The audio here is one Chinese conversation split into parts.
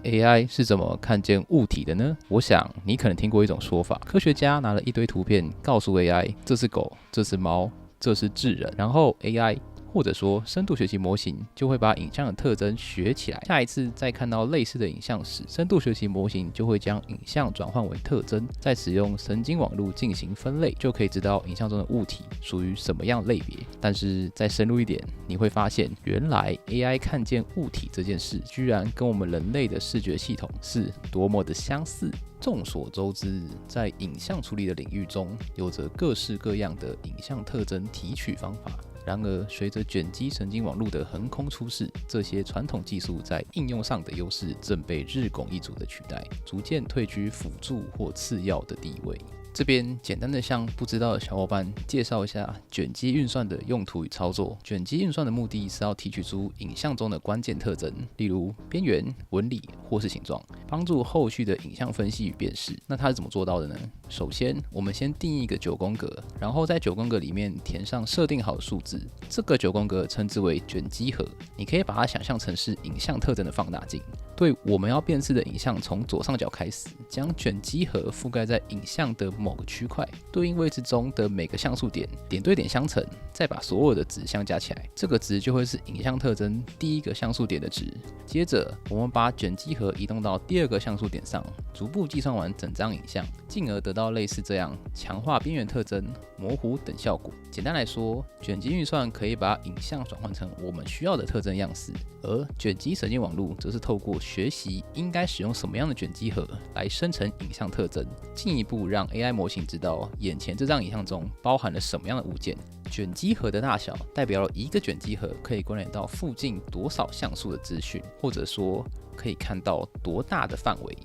AI 是怎么看见物体的呢？我想你可能听过一种说法，科学家拿了一堆图片，告诉 AI 这是狗，这是猫，这是智人，然后 AI或者说深度学习模型就会把影像的特征学起来。下一次再看到类似的影像时，深度学习模型就会将影像转换为特征，再使用神经网络进行分类，就可以知道影像中的物体属于什么样类别。但是再深入一点，你会发现原来 AI 看见物体这件事，居然跟我们人类的视觉系统是多么的相似。众所周知，在影像处理的领域中，有着各式各样的影像特征提取方法。然而，随着卷积神经网络的横空出世，这些传统技术在应用上的优势正被日拱一卒的取代，逐渐退居辅助或次要的地位。这边简单的向不知道的小伙伴介绍一下卷积运算的用途与操作。卷积运算的目的是要提取出影像中的关键特征，例如边缘、纹理或是形状，帮助后续的影像分析与辨识。那它是怎么做到的呢？首先，我们先定义一个9宫格，然后在9宫格里面填上设定好的数字。这个9宫格称之为卷积核，你可以把它想象成是影像特征的放大镜。对我们要辨识的影像从左上角开始，将卷积核覆盖在影像的某个区块，对应位置中的每个像素点，点对点相乘，再把所有的指向加起来，这个值就会是影像特征第一个像素点的值。接着，我们把卷积核移动到第二个像素点上，逐步计算完整张影像，进而得到类似这样强化边缘特征、模糊等效果。简单来说，卷积运算可以把影像转换成我们需要的特征样式，而卷积神经网络则是透过学习应该使用什么样的卷积核来生成影像特征，进一步让 AI 模型知道眼前这张影像中包含了什么样的物件。卷积核的大小代表了一个卷积核可以关联到附近多少像素的资讯，或者说可以看到多大的范围，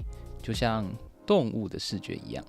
就像动物的视觉一样。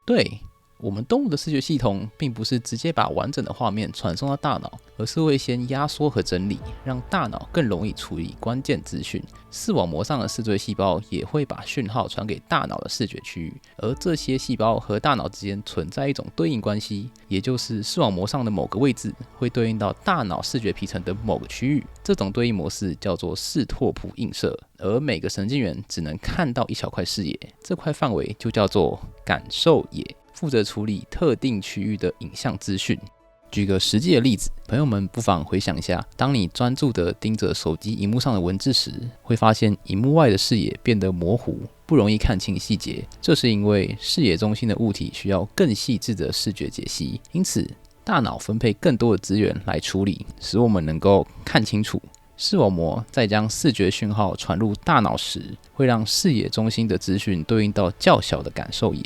对，我们动物的视觉系统并不是直接把完整的画面传送到大脑，而是会先压缩和整理，让大脑更容易处理关键资讯。视网膜上的视锥细胞也会把讯号传给大脑的视觉区域，而这些细胞和大脑之间存在一种对应关系，也就是视网膜上的某个位置会对应到大脑视觉皮层的某个区域。这种对应模式叫做视拓扑映射，而每个神经元只能看到一小块视野，这块范围就叫做感受野，负责处理特定区域的影像资讯。举个实际的例子，朋友们不妨回想一下，当你专注地盯着手机荧幕上的文字时，会发现荧幕外的视野变得模糊，不容易看清细节。这是因为视野中心的物体需要更细致的视觉解析，因此大脑分配更多的资源来处理，使我们能够看清楚。视网膜在将视觉讯号传入大脑时，会让视野中心的资讯对应到较小的感受野，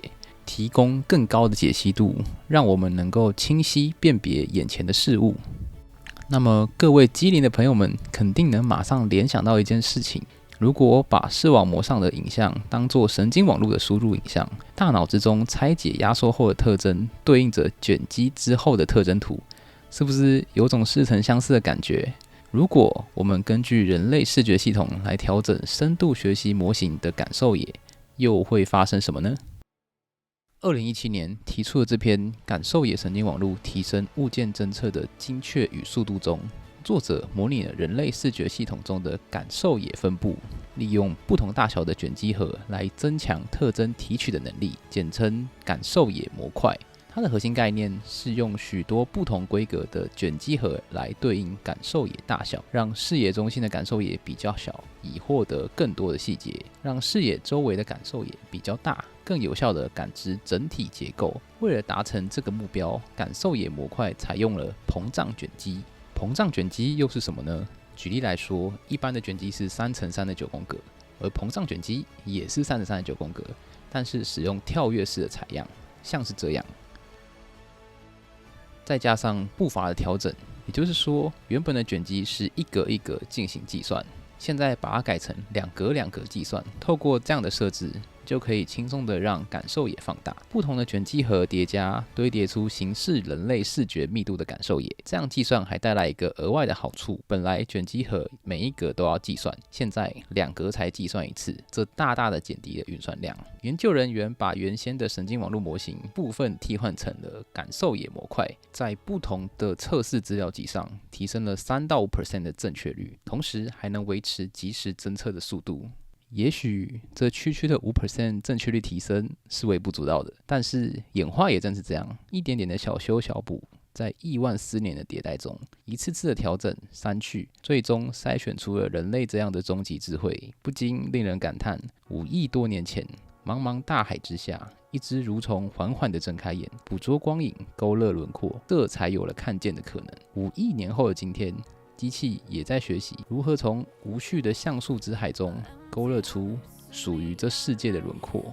提供更高的解析度，让我们能够清晰辨别眼前的事物。那么各位机灵的朋友们肯定能马上联想到一件事情，如果把视网膜上的影像当作神经网络的输入影像，大脑之中拆解压缩后的特征对应着卷积之后的特征图，是不是有种似曾相识的感觉？如果我们根据人类视觉系统来调整深度学习模型的感受野，又会发生什么呢？2017年提出的这篇感受野神经网络提升物件侦测的精确与速度中，作者模拟了人类视觉系统中的感受野分布，利用不同大小的卷积核来增强特征提取的能力，简称感受野模块。它的核心概念是用许多不同规格的卷积核来对应感受野大小，让视野中心的感受野比较小，以获得更多的细节；让视野周围的感受野比较大，更有效地感知整体结构。为了达成这个目标，感受野模块采用了膨胀卷积。膨胀卷积又是什么呢？举例来说，一般的卷积是3×3的9宫格，而膨胀卷积也是3×3的9宫格，但是使用跳跃式的采样，像是这样。再加上步伐的调整，也就是说，原本的卷积是一格一格进行计算，现在把它改成2格2格计算。透过这样的设置，就可以轻松的让感受野放大，不同的卷积核叠加堆叠出形似人类视觉密度的感受野。这样计算还带来一个额外的好处，本来卷积核每一格都要计算，现在2格才计算一次，这大大的减低了运算量。研究人员把原先的神经网络模型部分替换成了感受野模块，在不同的测试资料集上提升了3到5% 的正确率，同时还能维持即时侦测的速度。也许这区区的5% 正确率提升是微不足道的，但是演化也正是这样，一点点的小修小补，在亿万思年的迭代中，一次次的调整、删去，最终筛选出了人类这样的终极智慧，不禁令人感叹：5亿多年前，茫茫大海之下，一只蠕虫缓缓地睁开眼，捕捉光影，勾勒轮廓，这才有了看见的可能。5亿年后的今天，机器也在学习如何从无序的像素之海中勾勒出属于这世界的轮廓。